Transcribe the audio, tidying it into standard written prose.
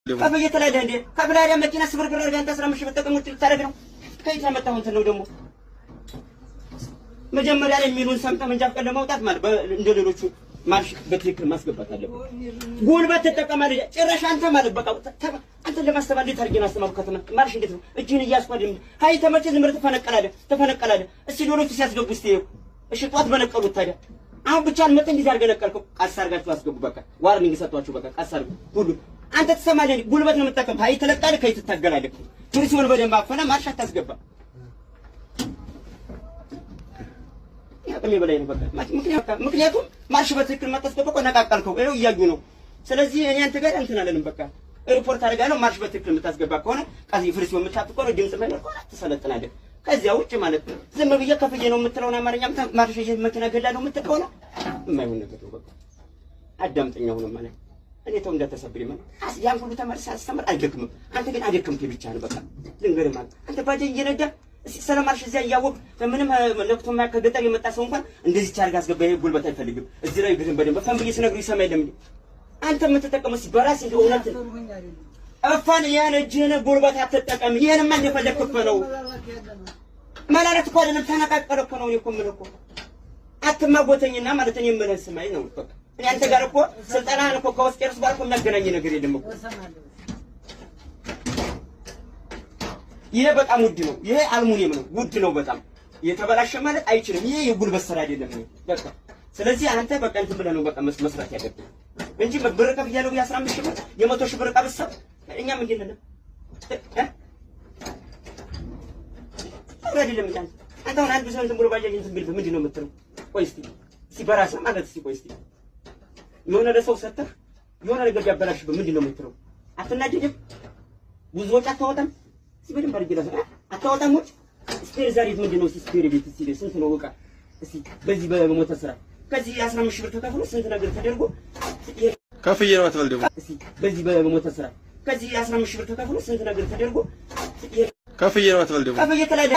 ከፈየ ተላደ እንዴ ከብላሪያ መኪና ስብርብር አድርገን ተስራምሽ በተቀመጥ ልታረግ ነው። ከይታ መጣው እንትን ነው ደግሞ መጀመሪያ ላይ የሚሉን ሰምተህ መንጃ ፈቃድ ለማውጣት ማለት እንደሌሎቹ ማርሽ በትክክል ማስገባት አለበት። ጉልበት ተጠቀማለ ጭራሽ አንተ ማለት በቃ አንተ ለማስተማር እንዴት አድርገን አስተማሩ ከተማ ማርሽ እንዴት ነው እጅን እያስቆድ ሃይ ተመቸ ዝምርት ተፈነቀላለ እስቲ ዶሎቹ ሲያስገቡ እስቲ እሺ ጧት በነቀሉት ታዲያ አሁን ብቻ አልመጣ እንዴት አድርገን ነቀልከው? ቃስ አድርጋችሁ አስገቡ በቃ ዋርኒንግ ሰጥቷችሁ በቃ ቃስ አድርጉ ሁሉ አንተ ተሰማለህ ጉልበት ነው የምትጠቀም ሃይ ተለቃለ ከይ ትታገላለህ ቱሪስቱን በደንብ አፈና ማርሽ አታስገባ ያቀም ይበላይ ነው በቃ ምክንያቱም ማርሽ በትክክል ማታስገባው ነቃቀልከው ይሄው እያዩ ነው። ስለዚህ እኔ አንተ ጋር እንትን አለንም በቃ ሪፖርት አደርጋለሁ ማርሽ በትክክል የምታስገባ ከሆነ ቃዚ ፍሪስ በመጣጥ ከሆነ ድምጽ ማይኖር ከሆነ ትሰለጥናለህ። ከዚያ ውጭ ማለት ነው ዝም ብዬ ከፍዬ ነው የምትለውን አማርኛም ማርሽ መኪና ገላ ነው የምትለው ነው የማይሆን ነገር ነው። በቃ አዳምጠኛ ሆኖ ማለት እኔ ተው እንዳተሰብሪ ማለት ያን ሁሉ ተመርሳ አስተምር አይደክምም። አንተ ግን አደክምክ ብቻ ነው በቃ ልንገርህ ማለት አንተ ባጃጅ እየነዳ ሰላማርሽ እዚያ እያወቅ ምንም ለክቶ ከገጠር የመጣ ሰው እንኳን እንደዚህ ቻርጋ አስገባ ይሄ ጉልበት አይፈልግም። እዚህ ላይ ግን በደንብ ፈን ብዬ ስነግሩ ይሰማ የለም እንዴ አንተ የምትጠቀመው በራስ እንደው እውነት አፋን ያን እጅህን ጉልበት አትጠቀም። ይሄን ማን የፈለክከ ነው ማለት እኮ አይደለም ተነቃቀረ እኮ ነው እኮ ምን እኮ አትማጎተኝና ማለት እኔ ምን ስማይ ነው በቃ እኔ አንተ ጋር እኮ ስልጣናን እኮ ከወስጤርስ ጋር እኮ የሚያገናኝ ነገር የለም እኮ ይሄ በጣም ውድ ነው። ይሄ አልሙኒየም ነው ውድ ነው በጣም የተበላሸ ማለት አይችልም። ይሄ የጉልበት ስራ አይደለም ነው በቃ ስለዚህ አንተ በቃ እንትን ብለህ ነው በቃ መስራት ያለብህ እንጂ ብር ከፍያለሁ የ15 ሺህ ብር የ100 ሺህ ብር ቀብሰብ እኛም እንዴት አይደለም እንዴ አንተ አሁን አንድ ሰው እንትን ብሎ ባጃጅ እንትን ቢል ምንድን ነው የምትለው? ቆይ እስቲ በራስህ ማለት እስቲ ቆይ እስቲ የሆነ ለሰው ሰጥተህ የሆነ ነገር ያበላሽብህ ምንድን ነው የምትለው? አትናደድም? ብዙ ወጪ አታወጣም? እስቲ በደንብ አድርገህ አታወጣም ወጪ? ስፔር ዛሬት ምንድን ነው ስፔር ቤት እስቲ ስንት ነው በቃ እስቲ በዚህ በሞተር ስራ ከዚህ 15 ሺህ ብር ተከፍሎ ስንት ነገር ተደርጎ ከፍዬ ነው አትበል ደግሞ እስቲ በዚህ በሞተር ስራ ከዚህ 15 ሺህ ብር ተከፍሎ ስንት ነገር ተደርጎ ከፍዬ ነው አትበል ደግሞ ከፍዬ ተላዳ